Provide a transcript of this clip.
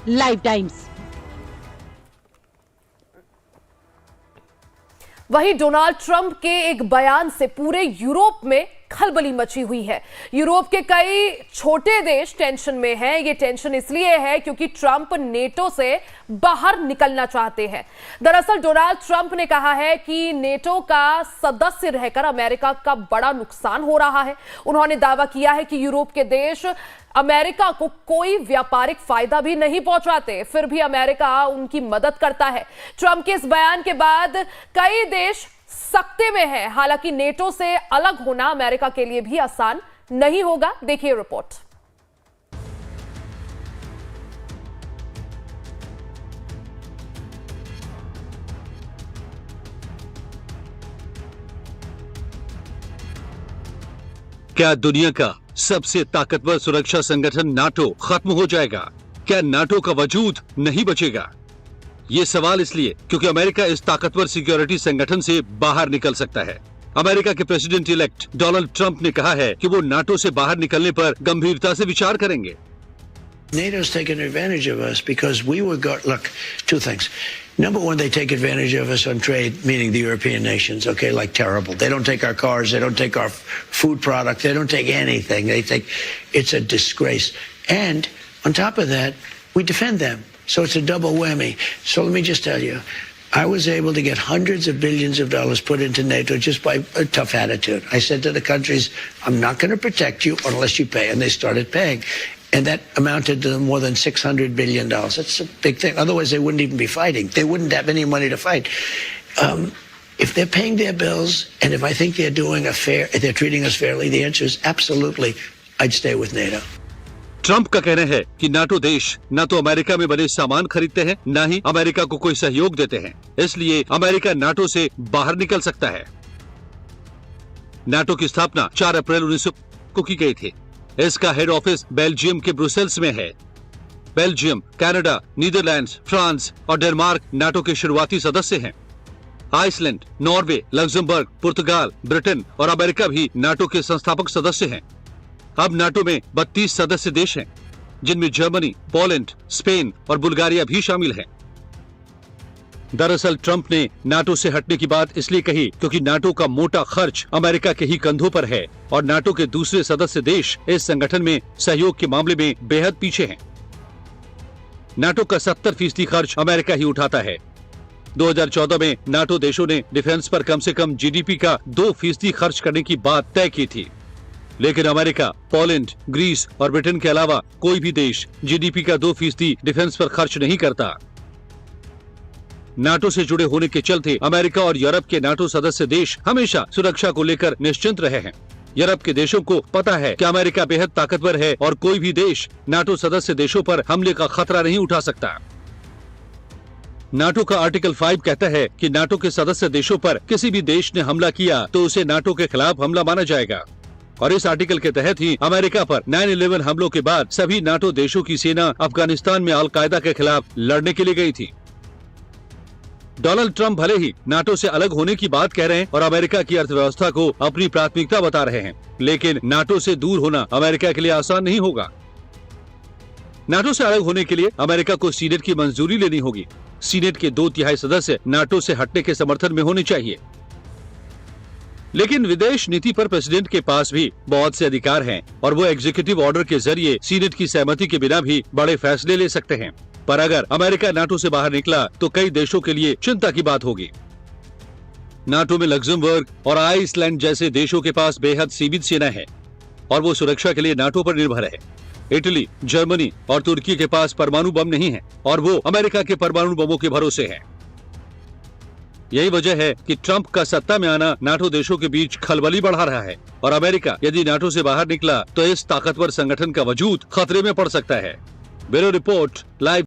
Live times. वहीं Donald Trump के एक बयान से पूरे यूरोप में खलबली मची हुई है। यूरोप के कई छोटे देश टेंशन में हैं। ये टेंशन इसलिए है क्योंकि ट्रंप नेटो से बाहर निकलना चाहते हैं। दरअसल डोनाल्ड ट्रंप ने कहा है कि नेटो का सदस्य रहकर अमेरिका का बड़ा नुकसान हो रहा है। उन्होंने दावा किया है कि यूरोप के देश अमेरिका को कोई व्यापारिक फायदा भी नहीं पहुंचाते, फिर भी अमेरिका उनकी मदद करता है। ट्रंप के इस बयान के बाद कई देश सकते में है। हालांकि नेटो से अलग होना अमेरिका के लिए भी आसान नहीं होगा। देखिए रिपोर्ट। क्या दुनिया का सबसे ताकतवर सुरक्षा संगठन नाटो खत्म हो जाएगा? क्या नाटो का वजूद नहीं बचेगा? ये सवाल इसलिए क्योंकि अमेरिका इस ताकतवर सिक्योरिटी संगठन से बाहर निकल सकता है। अमेरिका के प्रेसिडेंट इलेक्ट डोनाल्ड ट्रंप ने कहा है कि वो नाटो से बाहर निकलने पर गंभीरता से विचार करेंगे। NATO's taken advantage of us because we were look, two things. Number one, they take advantage of us on trade, meaning the European nations, okay, like terrible. They don't take our cars, they don't take our food products, they don't take anything. It's a disgrace. And on top of that, we defend them. So it's a double whammy. So let me just tell you, I was able to get hundreds of billions of dollars put into NATO just by a tough attitude. I said to the countries, I'm not going to protect you unless you pay. And they started paying. And that amounted to more than $600 billion. That's a big thing. Otherwise, they wouldn't even be fighting. They wouldn't have any money to fight. If they're paying their bills, and if I think they're treating us fairly, the answer is absolutely, I'd stay with NATO. Trump का कहना है कि NATO देश न तो America में बने सामान खरीदते हैं, न ही अमेरिका को कोई सहयोग देते हैं। इसलिए अमेरिका नाटो से बाहर निकल सकता है। नाटो की स्थापना 4 अप्रैल 1900 को की गई थी। इसका हेड ऑफिस बेल्जियम के ब्रुसेल्स में है। बेल्जियम, कनाडा, नीदरलैंड्स, फ्रांस और डेनमार्क नाटो के शुरुआती सदस्य हैं। आइसलैंड, नॉर्वे, लग्जमबर्ग, पुर्तगाल, ब्रिटेन और अमेरिका भी नाटो के संस्थापक सदस्य हैं। अब नाटो में 32 सदस्य देश हैं, जिनमें जर्मनी, पोलैंड, स्पेन और बुल्गारिया भी शामिल हैं। दरअसल ट्रंप ने नाटो से हटने की बात इसलिए कही क्योंकि नाटो का मोटा खर्च अमेरिका के ही कंधों पर है और नाटो के दूसरे सदस्य देश इस संगठन में सहयोग के मामले में बेहद पीछे हैं। नाटो का 70% खर्च अमेरिका ही उठाता है। 2014 में नाटो देशों ने डिफेंस पर कम से कम जीडीपी का 2% खर्च करने की बात तय की थी, लेकिन अमेरिका, पोलैंड, ग्रीस और ब्रिटेन के अलावा कोई भी देश जीडीपी का 2% डिफेंस पर खर्च नहीं करता। नाटो से जुड़े होने के चलते अमेरिका और यूरोप के नाटो सदस्य देश हमेशा सुरक्षा को लेकर निश्चिंत रहे हैं। यूरोप के देशों को पता है कि अमेरिका बेहद ताकतवर है और कोई भी देश नाटो सदस्य देशों पर हमले का खतरा नहीं उठा सकता। नाटो का आर्टिकल 5 कहता है कि नाटो के सदस्य देशों पर किसी भी देश ने हमला किया तो उसे नाटो के खिलाफ हमला माना जाएगा। और इस आर्टिकल के तहत ही अमेरिका पर 9/11 हमलों के बाद सभी नाटो देशों की सेना अफगानिस्तान में अल-कायदा के खिलाफ लड़ने के लिए गई थी। डोनाल्ड ट्रंप भले ही नाटो से अलग होने की बात कह रहे हैं और अमेरिका की अर्थव्यवस्था को अपनी प्राथमिकता बता रहे हैं, लेकिन नाटो से दूर होना अमेरिका के लिए आसान नहीं होगा। नाटो से अलग होने के लिए अमेरिका को सीनेट की मंजूरी लेनी होगी। सीनेट के 2/3 सदस्य नाटो से हटने के समर्थन में होने चाहिए। लेकिन विदेश नीति पर प्रेसिडेंट के पास भी बहुत से अधिकार हैं और वो एग्जीक्यूटिव ऑर्डर के जरिए सीनेट की सहमति के बिना भी बड़े फैसले ले सकते हैं। पर अगर अमेरिका नाटो से बाहर निकला तो कई देशों के लिए चिंता की बात होगी। नाटो में लग्जमबर्ग और आइसलैंड जैसे देशों के पास बेहद सीमित सेना है और वो सुरक्षा के लिए नाटो पर निर्भर है। इटली, जर्मनी और तुर्की के पास परमाणु बम नहीं है और वो अमेरिका के परमाणु बमों के भरोसे हैं। यही वजह है कि ट्रंप का सत्ता में आना नाटो देशों के बीच खलबली बढ़ा रहा है और अमेरिका यदि नाटो से बाहर निकला तो इस ताकतवर संगठन का वजूद खतरे में पड़ सकता है। Bureau report, live.